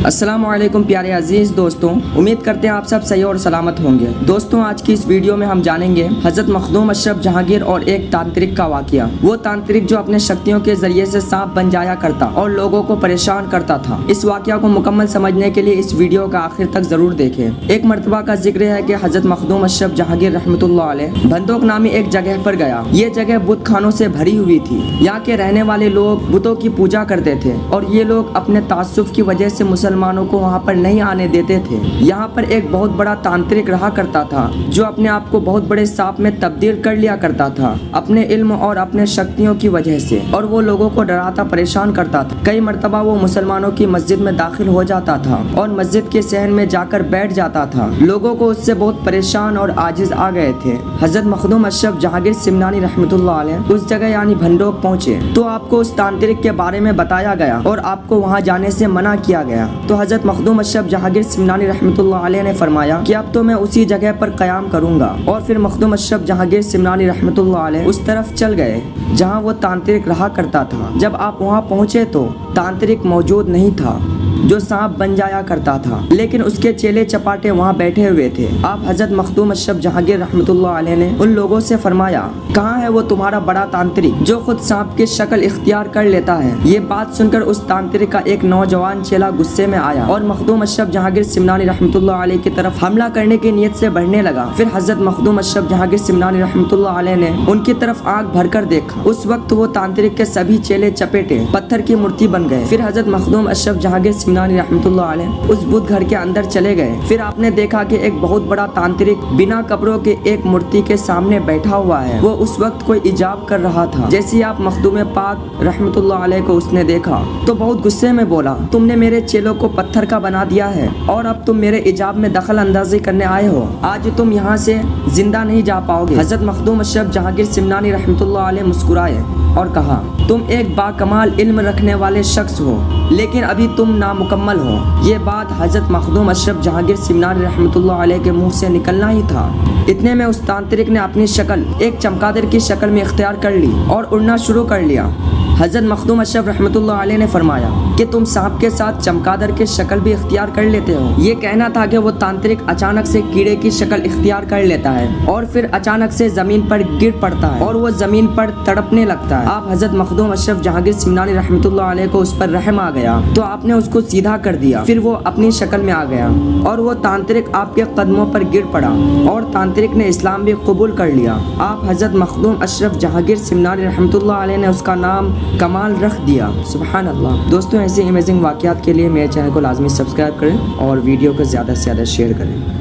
अस्सलाम वालेकुम प्यारे अजीज़ दोस्तों, उम्मीद करते हैं आप सब सही और सलामत होंगे। दोस्तों, आज की इस वीडियो में हम जानेंगे हज़रत मखदूम अशरफ जहांगीर और एक तांत्रिक का वाक़या। वो तांत्रिक जो अपने शक्तियों के जरिए से सांप बन जाया करता और लोगों को परेशान करता था। इस वाक़या को मुकम्मल समझने के लिए इस वीडियो का आखिर तक जरूर देखें। एक मरतबा का जिक्र है कि हज़रत मखदूम अशरफ जहांगीर रहमतुल्लाह अलैह बंदोक नामी एक जगह पर गया। ये जगह बुत खानों से भरी हुई थी। यहाँ के रहने वाले लोग बुतों की पूजा करते थे और ये लोग अपने तासुफ की वजह से मुसलमानों को वहाँ पर नहीं आने देते थे। यहाँ पर एक बहुत बड़ा तांत्रिक रहा करता था जो अपने आप को बहुत बड़े सांप में तब्दील कर लिया करता था अपने इल्म और अपने शक्तियों की वजह से, और वो लोगों को डराता परेशान करता था। कई मरतबा वो मुसलमानों की मस्जिद में दाखिल हो जाता था और मस्जिद के सहन में जाकर बैठ जाता था। लोगों को उससे बहुत परेशान और आजिज आ गए थे। हज़रत मखदूम अशरफ जहांगीर सिमनानी रहमतुल्लाह अलैह उस जगह यानी भंडोक पहुँचे तो आपको उस तांत्रिक के बारे में बताया गया और आपको वहाँ जाने से मना किया गया। तो हज़रत मखदूम अशरफ जहांगीर सिमनानी रहमतुल्लाह अलैह ने फरमाया कि अब तो मैं उसी जगह पर क़याम करूँगा। और फिर मखदूम अशरफ जहांगीर सिमनानी रहमतुल्लाह अलैह उस तरफ चल गए जहाँ वो तांत्रिक रहा करता था। जब आप वहाँ पहुँचे तो तांत्रिक मौजूद नहीं था जो सांप बन जाया करता था, लेकिन उसके चेले चपाटे वहाँ बैठे हुए थे। आप हज़रत मखदूम अशरफ जहांगीर रहमतुल्लाह अलैह ने उन लोगों से फरमाया, कहाँ है वो तुम्हारा बड़ा तांत्रिक जो खुद सांप की शक्ल इख्तियार कर लेता है। ये बात सुनकर उस तांत्रिक का एक नौजवान चेला गुस्से में आया और मखदूम अशरफ जहांगीर सिमनानी रहमतुल्लाह अलैह की तरफ हमला करने की नीयत से बढ़ने लगा। फिर हज़रत मखदूम अशरफ जहांगीर सिमनानी रहमतुल्लाह अलैह ने उनकी तरफ आँख भरकर देखा। उस वक्त वो तांत्रिक के सभी चेले चपेटे पत्थर की मूर्ति बन गए। फिर हज़रत मखदूम अशरफ जहांगीर सिमनानी रहमतुल्लाह अलैह उस बुत घर के अंदर चले गए। फिर आपने देखा कि एक बहुत बड़ा तांत्रिक बिना कपड़ों के एक मूर्ति के सामने बैठा हुआ है। वो उस वक्त कोई इजाब कर रहा था। जैसे ही आप मखदूम पाक रहमतुल्लाह अलैह को उसने देखा तो बहुत गुस्से में बोला, तुमने मेरे चेलों को पत्थर का बना दिया है और अब तुम मेरे इजाब में दखल अंदाजी करने आए हो। आज तुम यहाँ से जिंदा नहीं जा पाओगे। हज़रत मखदूम अशरफ जहांगीर सिमनानी रहमतुल्लाह अलैह मुस्कुराए और कहा, तुम एक बाकमाल इल्म रखने वाले शख्स हो लेकिन अभी तुम नामुकम्मल हो। ये बात हज़रत मखदूम अशरफ जहांगीर सिमनानी रहमतुल्लाह अलैह के मुंह से निकलना ही था। इतने में उस तांत्रिक ने अपनी शक्ल एक चमगादड़ की शक्ल में इख्तियार कर ली और उड़ना शुरू कर लिया। हज़रत मखदूम अशरफ रहमतुल्लाह अलैह ने फरमाया कि तुम सांप के साथ चमगादड़ की शक्ल भी इख्तियार कर लेते हो। ये कहना था कि वो तांत्रिक अचानक से कीड़े की शक्ल इख्तियार कर लेता है और फिर अचानक से जमीन पर गिर पड़ता है और वो जमीन पर तड़पने लगता है। आप हज़रत मखदूम अशरफ जहांगीर सिमनानी रहमतुल्लाह अलैह को उस पर रहम आ गया तो आपने उसको सीधा कर दिया। फिर वो अपनी शक्ल में आ गया और वो तांत्रिक आपके कदमों पर गिर पड़ा और तांत्रिक ने इस्लाम भी कबूल कर लिया। आप हज़रत मखदूम अशरफ जहांगीर सिमनानी रहमतुल्लाह अलैह ने उसका नाम कमाल रख दिया। सुभान अल्लाह। दोस्तों, ऐसे अमेजिंग वाक़यात के लिए मेरे चैनल को लाजमी सब्सक्राइब करें और वीडियो को ज़्यादा से ज़्यादा शेयर करें।